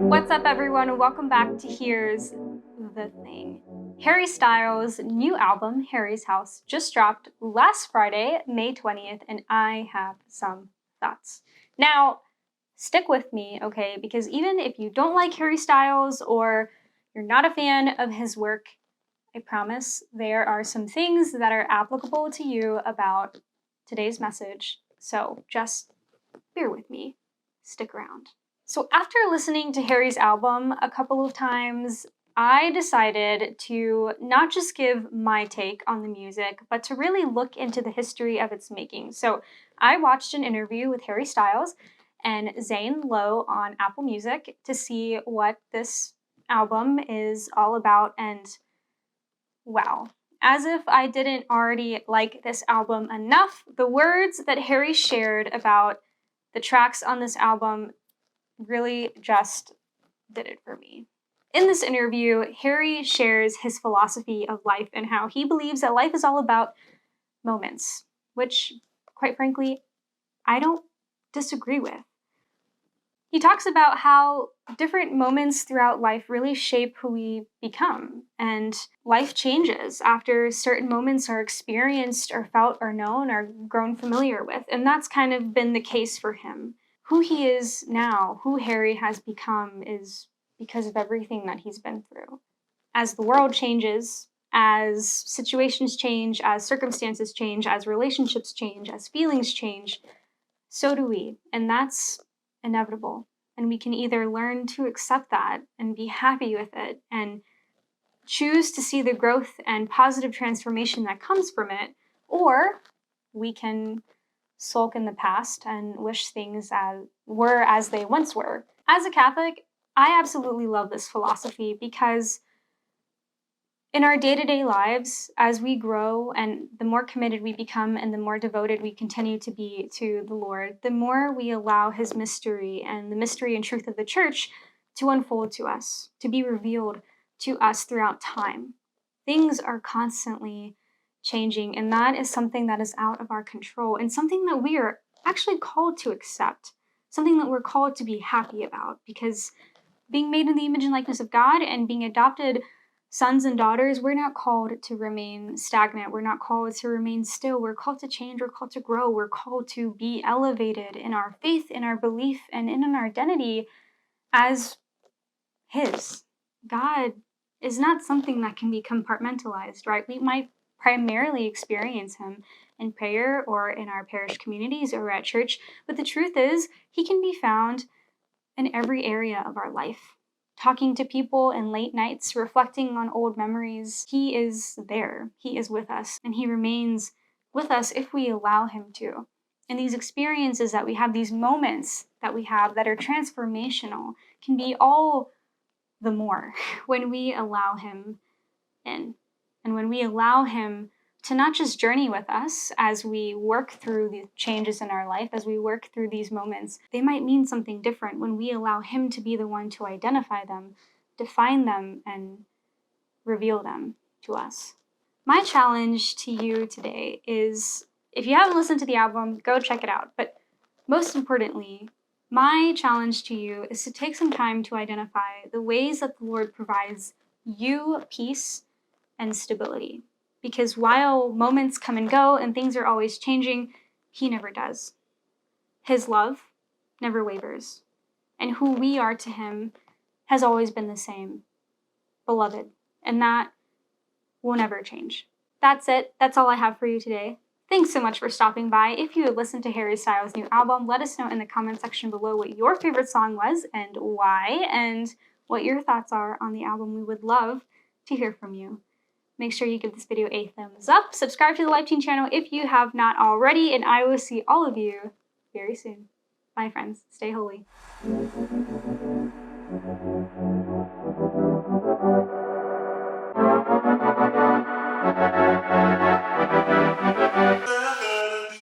What's up, everyone? Welcome back to Here's the Thing. Harry Styles' new album, Harry's House, just dropped last Friday, May 20th, and I have some thoughts. Now, stick with me, okay? Because even if you don't like Harry Styles or you're not a fan of his work, I promise there are some things that are applicable to you about today's message. So just bear with me. Stick around. So after listening to Harry's album a couple of times, I decided to not just give my take on the music, but to really look into the history of its making. So I watched an interview with Harry Styles and Zane Lowe on Apple Music to see what this album is all about, and wow. As if I didn't already like this album enough, the words that Harry shared about the tracks on this album really just did it for me. In this interview, Harry shares his philosophy of life and how he believes that life is all about moments, which, quite frankly, I don't disagree with. He talks about how different moments throughout life really shape who we become, and life changes after certain moments are experienced or felt or known or grown familiar with, and that's kind of been the case for him. Who he is now, who Harry has become, is because of everything that he's been through. As the world changes, as situations change, as circumstances change, as relationships change, as feelings change, so do we. And that's inevitable. And we can either learn to accept that and be happy with it and choose to see the growth and positive transformation that comes from it, or we can sulk in the past and wish things were as they once were. As a Catholic, I absolutely love this philosophy because in our day-to-day lives, as we grow and the more committed we become and the more devoted we continue to be to the Lord, the more we allow his mystery and the mystery and truth of the church to unfold to us, to be revealed to us throughout time. Things are constantly changing, and that is something that is out of our control and something that we are actually called to accept, something that we're called to be happy about, because being made in the image and likeness of God and being adopted sons and daughters, we're not called to remain stagnant. We're not called to remain still. We're called to change. We're called to grow. We're called to be elevated in our faith, in our belief, and in our identity as his. God is not something that can be compartmentalized, right? We might primarily experience him in prayer or in our parish communities or at church, but the truth is, he can be found in every area of our life. Talking to people in late nights, reflecting on old memories, he is there. He is with us, and he remains with us if we allow him to. And these experiences that we have, these moments that we have that are transformational, can be all the more when we allow him in. And when we allow him to not just journey with us as we work through the changes in our life, as we work through these moments, they might mean something different when we allow him to be the one to identify them, define them, and reveal them to us. My challenge to you today is, if you haven't listened to the album, go check it out. But most importantly, my challenge to you is to take some time to identify the ways that the Lord provides you peace and stability. Because while moments come and go and things are always changing, he never does. His love never wavers. And who we are to him has always been the same, beloved. And that will never change. That's it. That's all I have for you today. Thanks so much for stopping by. If you have listened to Harry Styles' new album, let us know in the comment section below what your favorite song was and why, and what your thoughts are on the album. We would love to hear from you. Make sure you give this video a thumbs up, subscribe to the Life Team channel if you have not already, and I will see all of you very soon. Bye, friends. Stay holy.